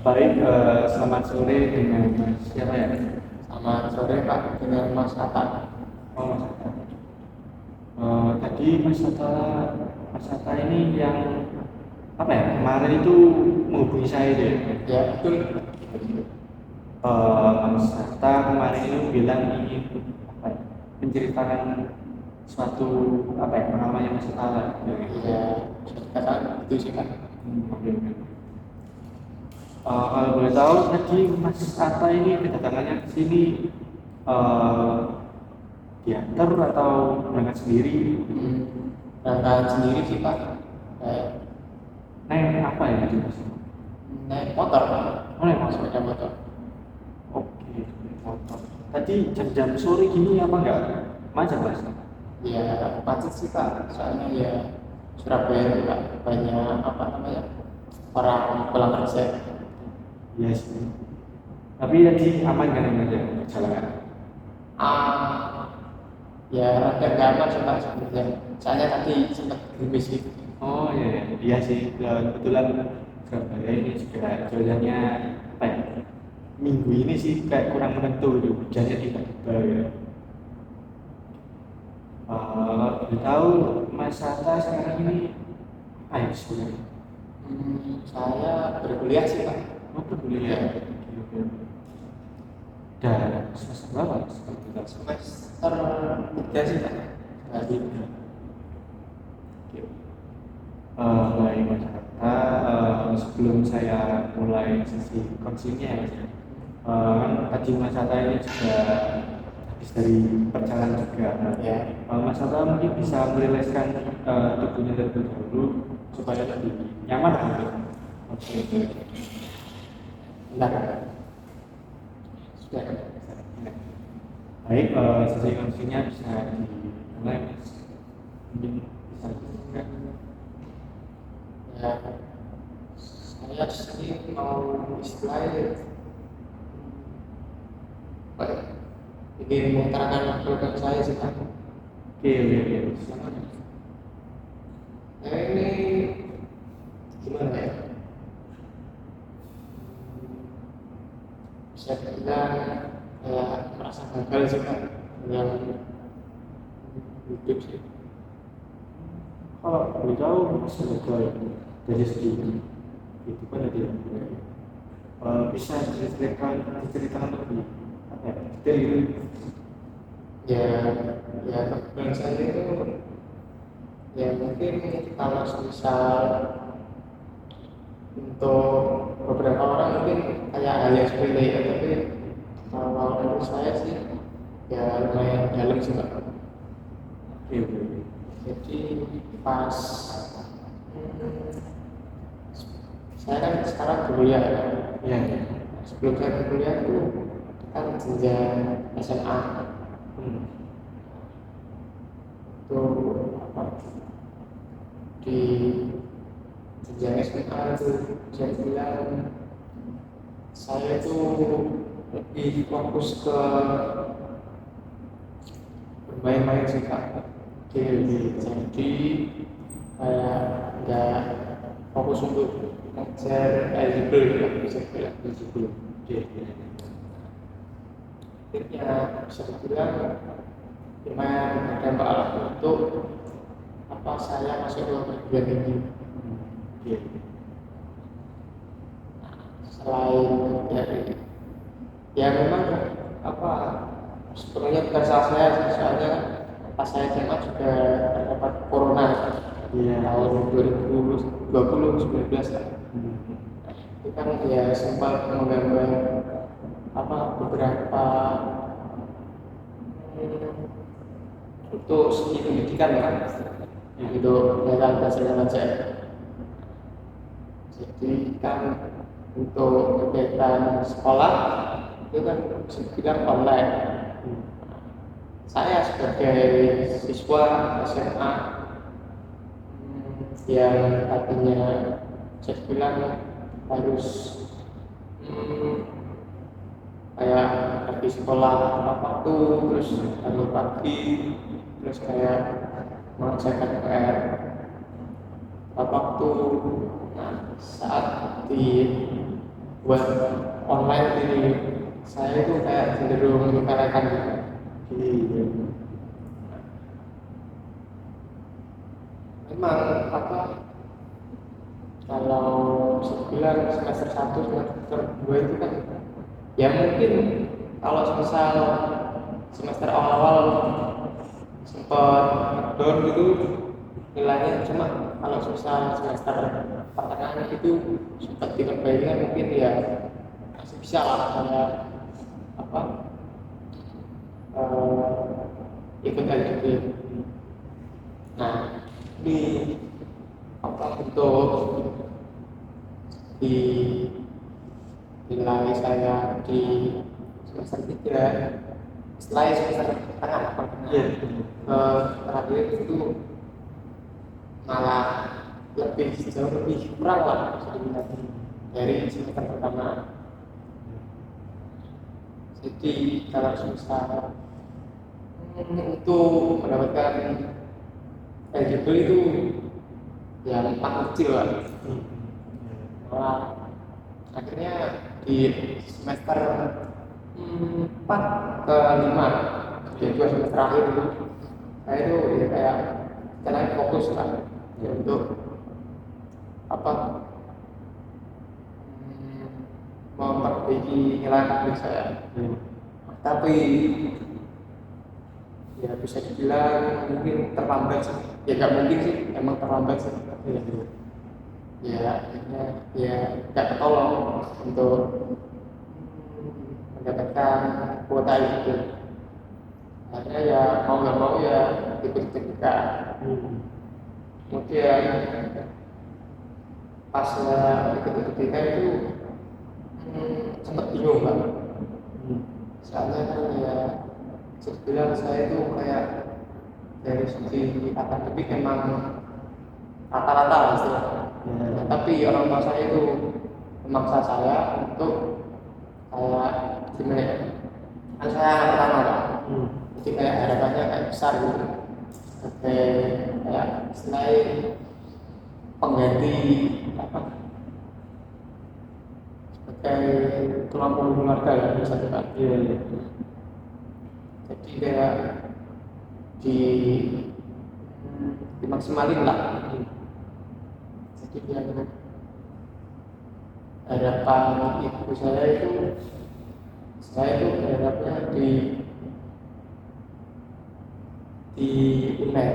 Baik, selamat sore dengan siapa ya? Selamat sore Pak, dengan Mas Atta. Oh, Mas Hatta. Tadi Mas Hatta ini yang apa ya? Kemarin itu menghubungi saya deh. Ya betul. Mas Hatta kemarin itu bilang ingin apa ya? Menceritakan suatu apa ya? Pengalaman yang Mas Hatta alami. Ya bisa dikatakan itu sih Pak. Oke, oke. Kalau boleh tahu tadi Mas Hatta ini kedatangannya ke sini eh, diantar atau berangkat sendiri? Berangkat sendiri sih Pak. Kayak Naik apa ya itu Mas? naik motor Pak. Oh, naik motor. Sepeda motor. Oke, naik motor. Tadi jam-jam sore gini apa enggak? Macet Mas? Ya macet sih Pak. Soalnya ya Surabaya itu Pak banyak apa namanya orang pulang kerja. Iya sih. Tapi tadi aman kan yang ada perjalanan? Ah, ya rada nggak aman sih Pak sebenarnya. Soalnya tadi sempat gerimis gitu. Oh iya, iya. Iya sih. Kebetulan Surabaya ini juga jalannya apa ya? Minggu ini sih kayak kurang menentu gitu. Hujannya tiba-tiba ya. Boleh tahu Mas Sata sekarang ini apa ya sebenarnya? Saya berkuliah sih Pak. Oh, peduli ya. Oke, oke. Dan semester berapa? Seperti itu. Semester 3 sih Pak. Jadi Baik Mas Hatta, sebelum saya mulai sesi coachingnya ya, kan tadi Mas Hatta ini juga habis dari perjalanan juga. ya. Mas Hatta mungkin bisa meriliskan tubuhnya terlebih dahulu supaya lebih nyaman gitu. Oke, oke. Bentar. Sudah. Baik, sesi coachingnya bisa dimulai Mas. Mungkin bisa dijelaskan. Ya, saya sendiri mau istilahnya apa ya, ingin mengutarakan program saya sih Pak. Oke, oke, oke. Silakan. Nah ini gimana ya? Bisa dibilang kayak merasa gagal sih Pak dalam hidup sih. Kalau boleh tahu sebagai dari segi itu kan ada bisa diceritakan lebih apa ya, detail gitu. Ya, ya program saya itu ya mungkin kalau misal untuk beberapa orang mungkin kayak hal yang sepele ya, tapi kalau menurut saya sih ya lumayan dalam sih Pak. Oke, oke, oke. Jadi pas saya kan sekarang kuliah ya. Ya, ya. Sebelum saya kuliah itu kan jenjang SMA Hmm. itu apa di jenjang SMA itu saya bilang saya itu lebih fokus ke bermain-main sih Kak. Jadi kayak nggak fokus untuk belajar eligible ya bisa dibilang eligible. Oke, oke. Ya bisa dibilang lumayan berdampak lah untuk apa saya masuk ke perguruan tinggi. Oke. Selain dari ya memang apa sebenarnya bukan salah saya sih, soalnya pas saya SMA juga terdapat corona Iya. tahun 2019 lah. Hmm. Itu kan ya sempat mengganggu apa beberapa untuk segi pendidikan kan untuk dalam bahasa Indonesia. Jadi kan untuk kegiatan sekolah itu kan bisa dibilang online. Saya sebagai siswa SMA yang tadinya saya bilang harus kayak pergi sekolah tepat waktu, terus bangun pagi, terus kayak mengerjakan PR tepat waktu. Nah, saat di buat online ini saya itu kayak cenderung menyepelekan gitu. Iya. Memang apa kalau sebulan semester 1 semester 2 itu kan ya mungkin kalau misal semester awal-awal sempat down gitu nilainya, cuma kalau susah semester pertengahan itu sempat diperbaikan mungkin ya masih bisa lah saya apa ikut LDB. Nah di apa bentuk di nilai saya di semester 3 setelah semester tengah Iya. terakhir itu malah lebih jauh lebih kurang lah bisa dibilang dari semester pertama. Jadi kalau susah untuk mendapatkan eligible itu ya empat kecil lah. Malah akhirnya di semester 4 ke 5 ya 2 semester terakhir itu saya itu ya kayak jalan fokus lah ya, untuk apa memperbaiki nilai akademik saya. Tapi ya bisa dibilang mungkin terlambat sih, ya nggak mungkin sih, emang terlambat sih. Ya akhirnya ya nggak ketolong untuk mendapatkan kuota itu. Akhirnya ya mau nggak mau ya ikut TPK. Kemudian pas ikut TPK itu sempat bingung kan. Soalnya kan ya sebenarnya saya itu kayak dari segi akademik emang rata-rata lah istilahnya. Nah, tapi orang tua saya itu memaksa saya untuk kayak gimana ya? Kan saya anak pertama kan, jadi kayak harapannya kayak besar gitu. Kayak selain pengganti apa? Sebagai tulang punggung keluarga ya bisa kan. Iya. Jadi kayak dimaksimalin lah. Jadi dia harapan ibu saya itu berharapnya di UNER.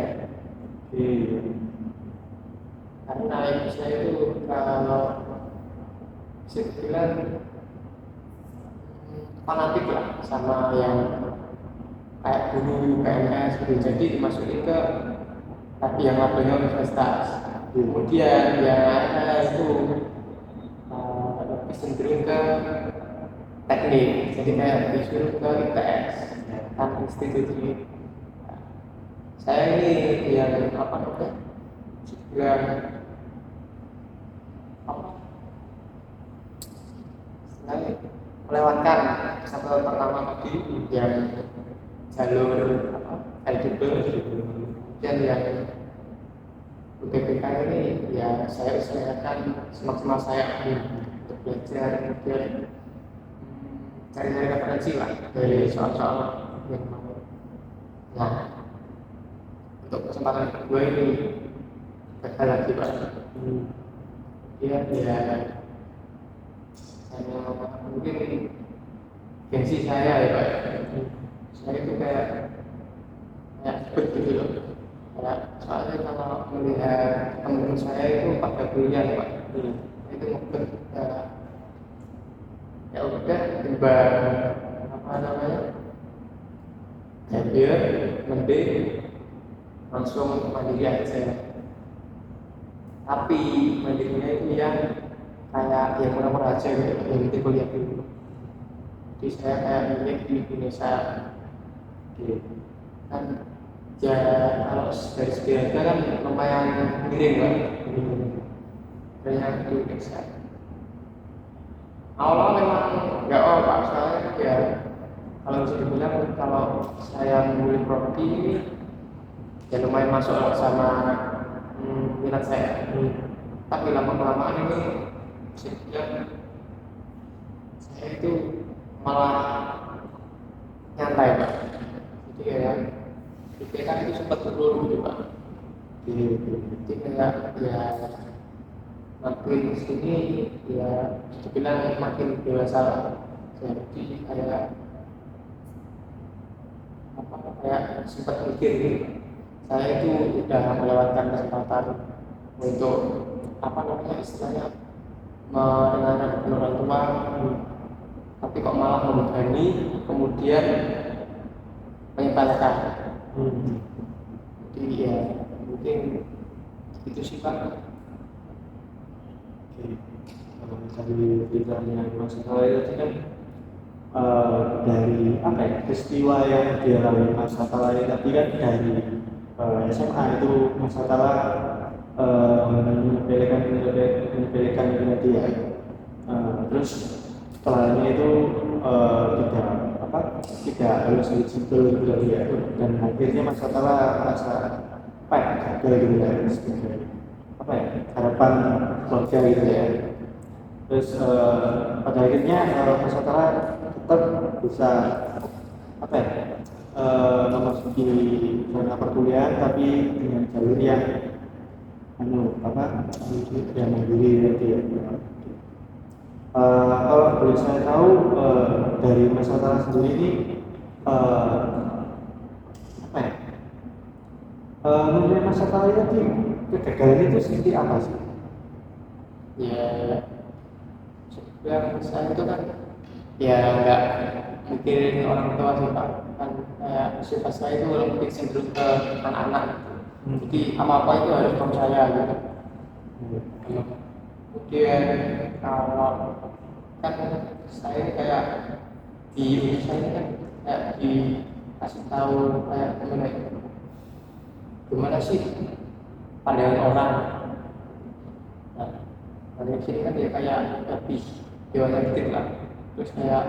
Karena ibu saya itu kalau bisa dibilang fanatik lah sama yang kayak guru PNS gitu, jadi dimasukin ke yang labelnya universitas. Kemudian yang ada itu lebih cenderung ke teknik, jadi kayak disuruh ke ITS kan institusi. Saya ini yang apa namanya juga apa selain melewatkan satu pertama tadi yang jalur apa eligible, dan yang UTBK ini ya saya usahakan semaksimal saya untuk belajar, kemudian cari-cari referensi lah dari soal-soal yang mau. Nah, untuk kesempatan kedua ini gagal lagi Pak. Ya saya mungkin gengsi saya ya Pak. Saya itu kayak ribet gitu loh. Soalnya kalau melihat teman-teman saya itu pada kuliah Pak, itu mungkin ya udah timbang apa namanya ambil mending langsung mandiri aja. Tapi mandirinya itu yang kayak yang murah-murah aja gitu, yang itu kuliah dulu. Jadi saya kayak milih di Indonesia kan ya kalau dari segi harga kan lumayan miring Pak, dari yang di Indonesia. Awal memang nggak Pak, soalnya ya kalau bisa dibilang kalau saya memilih properti ini ya lumayan masuk sama minat saya. Tapi lama-kelamaan ini bisa dibilang saya itu malah nyantai Pak. Jadi kayak di TK itu sempat turun gitu Pak. Jadi kayak ya makin sini ya dibilang makin dewasa. Jadi kayak kayak sempat mikir gitu. Saya itu udah melewatkan kesempatan untuk istilahnya mendengarkan orang tua, tapi kok malah membebani kemudian menyepelekan. Jadi ya mungkin itu sih Pak. Dari ceritanya Mas Satalaya itu kan dari peristiwa yang dialami Mas Satalaya tadi kan dari SMA itu Mas Satalaya menyepelekan tadi ya. Terus setelahnya itu tidak harus eligible gitu tadi ya, dan akhirnya Mas Satalaya merasa gagal gitu ya, sebagai harapan keluarga gitu ya. Terus pada akhirnya Mas Satalaya tetap bisa memasuki zona perkuliahan tapi dengan jalur yang yang mandiri tadi ya. Kalau boleh saya tahu dari Mas Satalaya sendiri ini menurut Mas Satalaya tadi kegagalan itu seperti apa sih? Ya yang saya itu kan ya nggak mikirin orang tua sih Pak, kan kayak sifat saya itu lebih cenderung ke anak-anak. Jadi apa itu harus percaya gitu. Kemudian kalau kan saya kayak di Indonesia ini kan kayak dikasih tahu kayak gimana sih pandangan orang. Nah, dari sini kan dia kayak lebih dewasa dikit lah. Terus kayak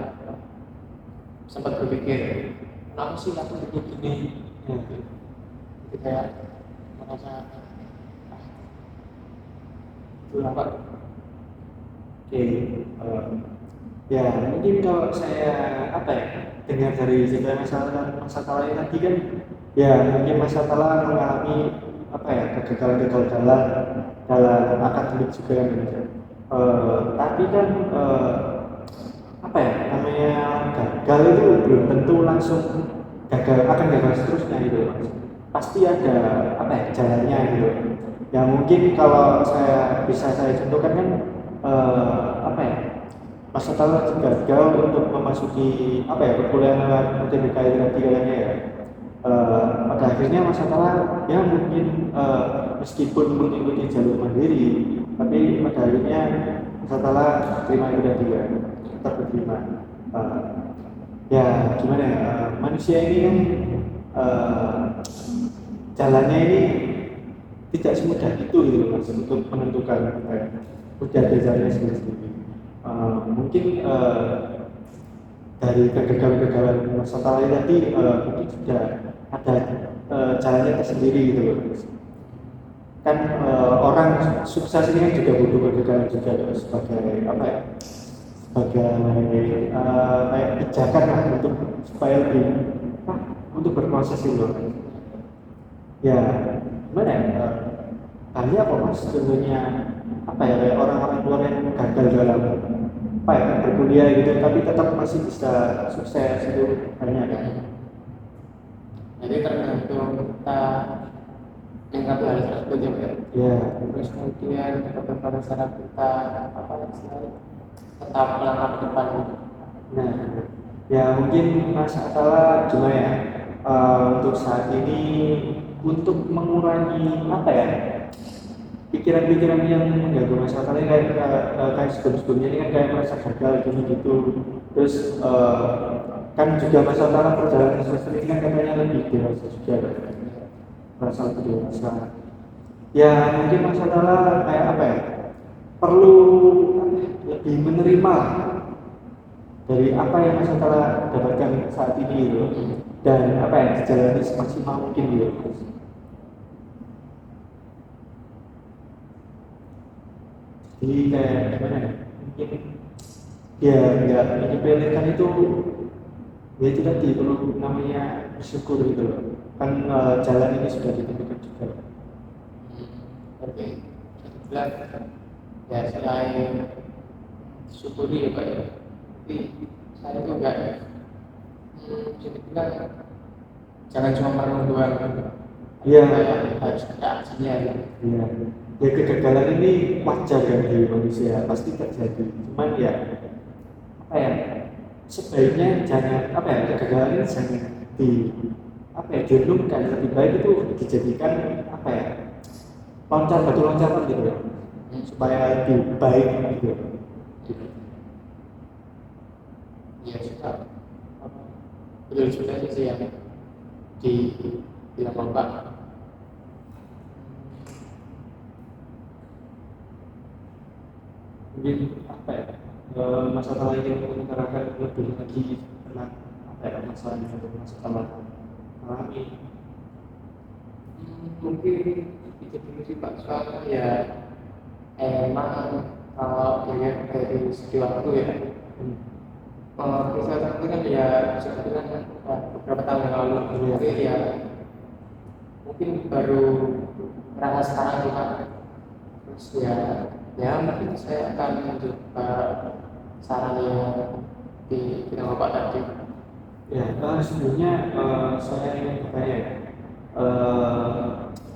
sempat berpikir kenapa sih aku hidup gini. Jadi kayak merasa itu apa? Oke, ya mungkin kalau saya dengar dari cerita Mas Satalaya tadi kan ya mungkin Mas Satalaya mengalami kegagalan dalam akademik juga kan. Tapi kan namanya gagal itu belum tentu langsung akan gagal seterusnya gitu Mas. Pasti ada jalannya gitu. Ya mungkin kalau bisa saya contohkan kan Mas Satalaya gagal untuk memasuki perkuliahan lewat UTBK itu tadi kayaknya ya. Pada akhirnya Mas Satalaya ya mungkin meskipun mengikuti jalur mandiri, tapi pada akhirnya Mas Satalaya terima itu tadi ya, tetap diterima. Ya gimana ya, manusia ini kan jalannya ini tidak semudah itu gitu Mas, untuk menentukan udah ada jalannya sendiri. Mungkin dari kegagalan Mas Satalaya tadi mungkin sudah ada jalannya tersendiri gitu loh. Kan orang sukses ini kan juga butuh kegagalan juga sebagai kayak pijakan lah supaya lebih untuk berproses itu loh. Ya gimana ya, banyak kok Mas contohnya kayak orang-orang luar yang gagal dalam berkuliah gitu tapi tetap masih bisa sukses itu banyak kan. Jadi tergantung kita tingkat hal tersebut ya. Terus kemudian bagaimana cara kita tetap melangkah ke depan. Nah, ya mungkin Mas Satalaya cuma ya untuk saat ini untuk mengurangi pikiran-pikiran yang mengganggu Mas Satalaya kayak sebelum-sebelumnya ini kan kayak merasa gagal gitu. Terus kan juga Mas Satalaya perjalanan semester ini kan katanya lebih dewasa juga merasa lebih dewasa. Ya mungkin Mas Satalaya kayak perlu lebih menerima dari apa yang Mas Satalaya dapatkan saat ini gitu, dan yang dijalani semaksimal mungkin gitu. Jadi kayak gimana ya, mungkin dia nggak menyepelekan itu, ya itu tadi perlu namanya bersyukur gitu loh. Kan jalan ini sudah ditentukan juga. Tapi bilang ya selain syukuri ya Pak ya, tapi saya juga bisa dibilang jangan cuma merenung doang. Iya. Harus ada aksinya ya. Iya. Ya kegagalan ini wajar kan di manusia, pasti terjadi. Cuman ya apa ya? Sebaiknya jangan apa ya, kegagalan ini jangan di apa ya, direnungkan, lebih baik itu dijadikan apa ya, batu loncatan gitu ya, supaya lebih baik gitu. Iya sudah. Betul juga sih yang di bilang Bapak. Mungkin apa ya, masalah yang mengutarakan lebih lagi tentang apa ya, masalah atau masalah alami. Mungkin itu dulu sih Pak, soalnya ya emang kalau dilihat dari segi waktu ya, misalnya itu kan ya bisa dibilang beberapa tahun yang lalu, tapi ya mungkin baru merasa sekarang sih Pak. Terus ya mungkin saya akan mencoba saran yang dibilang Bapak tadi. Ya, sebenarnya saya ingin bertanya ya,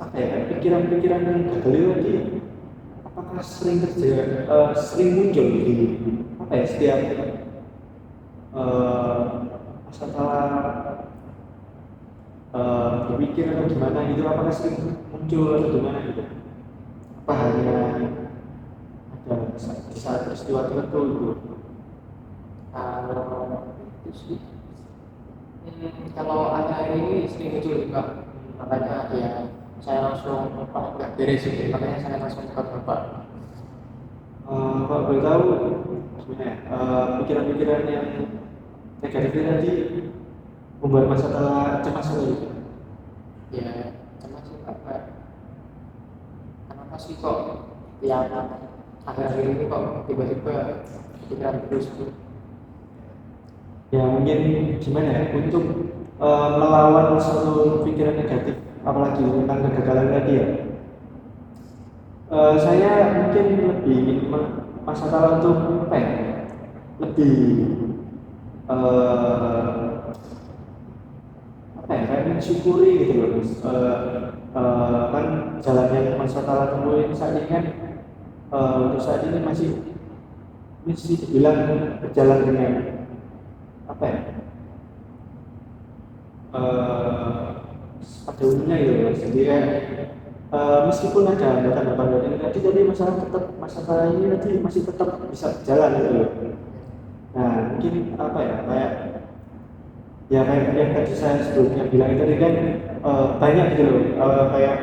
apa ya, pikiran-pikiran yang gagal itu tadi, apakah sering terjadi, sering muncul di apa ya, setiap masalah berpikir atau gimana gitu, apakah sering muncul atau gimana gitu? Apa hanya ada di saat peristiwa tertentu gitu? Itu sih kalau akhir ini sering muncul juga, makanya ya saya langsung nggak beres sih, makanya saya langsung ke Bapak. Kalau boleh tahu sebenarnya pikiran-pikiran yang negatif itu tadi membuat masalah cemas gitu. Ya termasuk apa, kenapa sih kok yang akhir-akhir ini kok tiba-tiba pikiran terus gitu. Ya mungkin gimana ya, untuk melawan suatu pikiran negatif, apalagi tentang kegagalan tadi ya. Saya mungkin lebih ingin masalah untuk apa ya, lebih apa ya, kayak mensyukuri gitu loh Mas. Kan jalan yang Mas Fatala temuin saat ini kan, untuk saat ini masih dibilang berjalan dengan apa ya, pada umumnya gitu Mas. Jadi kan meskipun ada hambatan-hambatan ini tadi, tapi masalah ini tadi masih tetap bisa berjalan gitu loh. Nah mungkin apa ya, kayak yang tadi saya sebelumnya bilang itu tadi kan, banyak gitu loh, kayak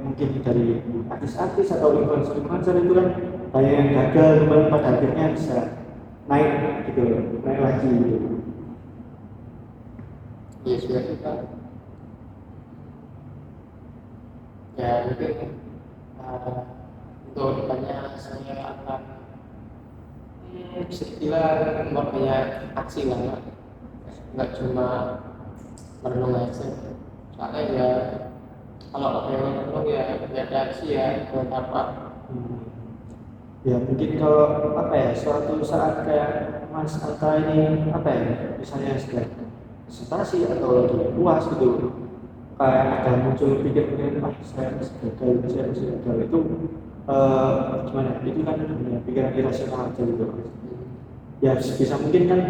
mungkin dari artis-artis atau influencer itu kan banyak yang gagal, kemudian pada akhirnya bisa naik gitu loh, naik lagi gitu. Ya sudah kita ya mungkin untuk depannya saya akan bisa dibilang banyak aksi lah, nggak cuma merenung aja. Soalnya ya kalau merenung ya ada aksi ya buat apa. Ya mungkin kalau apa ya, suatu saat kayak Mas Anta ini apa ya, misalnya sedang presentasi atau lagi puas gitu, kayak ada muncul pikir-pikir, saya masih gagal itu, gimana, itu kan hanya pikiran irasional aja gitu. Ya bisa mungkin kan,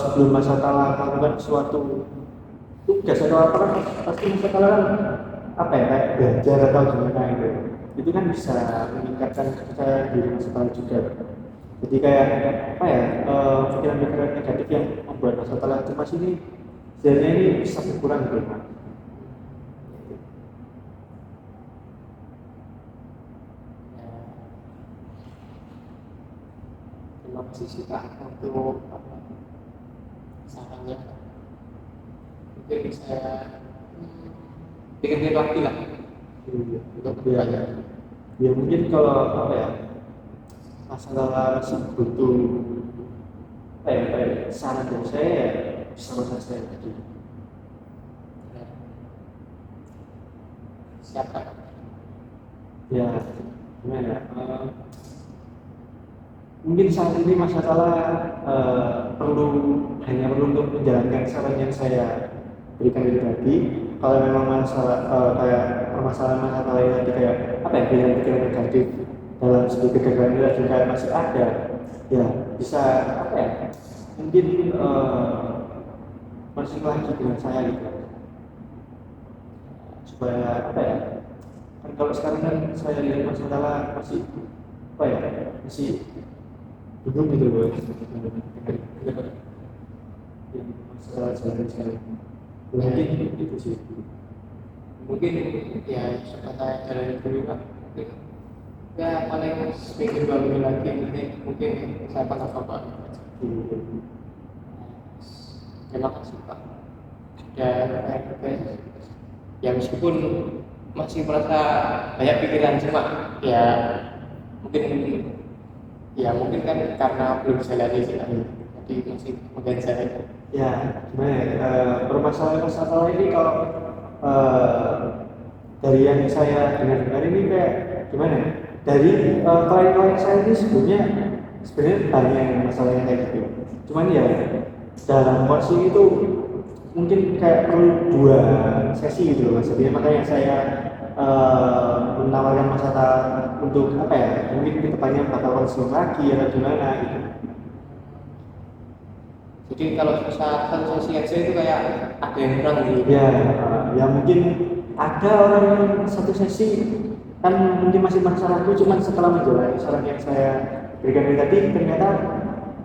sebelum Mas Anta melakukan suatu tugas atau apa kan, pasti Mas Anta kan apa ya, kayak belajar atau gimana gitu, itu kan bisa meningkatkan kepercayaan diri Mas Anta juga. Jadi kayak apa ya, pikiran-pikiran negatif yang membuat Mas Anta cemas ini sebenarnya ini bisa berkurang gitu Mas. Terima kasih sih Kak untuk sarannya. Mungkin saya pikir-pikir lagi lah untuk Ya, ya mungkin kalau apa ya, masalah masih butuh saran dari saya ya sama saja tadi. Siapa? Ya gimana ya? Mungkin saat ini masalah hanya perlu untuk menjalankan saran yang saya berikan itu tadi. Kalau memang masalah kayak permasalahan lain tadi kayak pikiran negatif dalam segi kegagalan itu juga masih ada, ya bisa mungkin konsul lagi dengan saya gitu, supaya kan kalau sekarang kan saya lihat masalah masih masih bingung gitu loh. Masalah jalan mungkin itu sih. Mungkin ya seperti jalan dulu Pak. Ya paling seminggu 2 minggu lagi mungkin saya kontak Bapak. Terima kasih Pak. Ya meskipun masih merasa banyak pikiran, cuma ya mungkin kan karena belum saya lihat sih, jadi masih mengganjal. Ya gimana ya, permasalahan ini kalau dari yang saya dengar ini kayak gimana ya, dari klien-klien saya ini sebenarnya banyak masalahnya kayak gitu, cuman ya dalam coaching itu mungkin kayak perlu 2 sesi gitu loh mas. Jadi makanya saya menawarkan masalah untuk mungkin kedepannya bakal konsul lagi atau gimana gitu. Jadi kalau bisa satu sesi aja itu kayak ada yang kurang gitu. Ya mungkin ada orang yang satu sesi kan mungkin masih masalahku, cuman setelah menjalani saran yang saya berikan tadi ternyata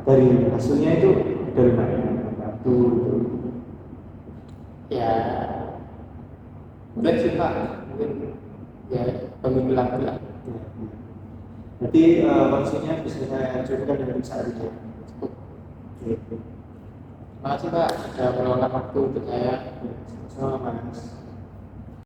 dari hasilnya itu dari mana ya boleh sih Pak, mungkin ya peminggu lagi lah. Nanti kondisinya bisa saya cukupkan dengan saat itu. Terima kasih Pak sudah meluangkan waktu untuk saya. Sama mas.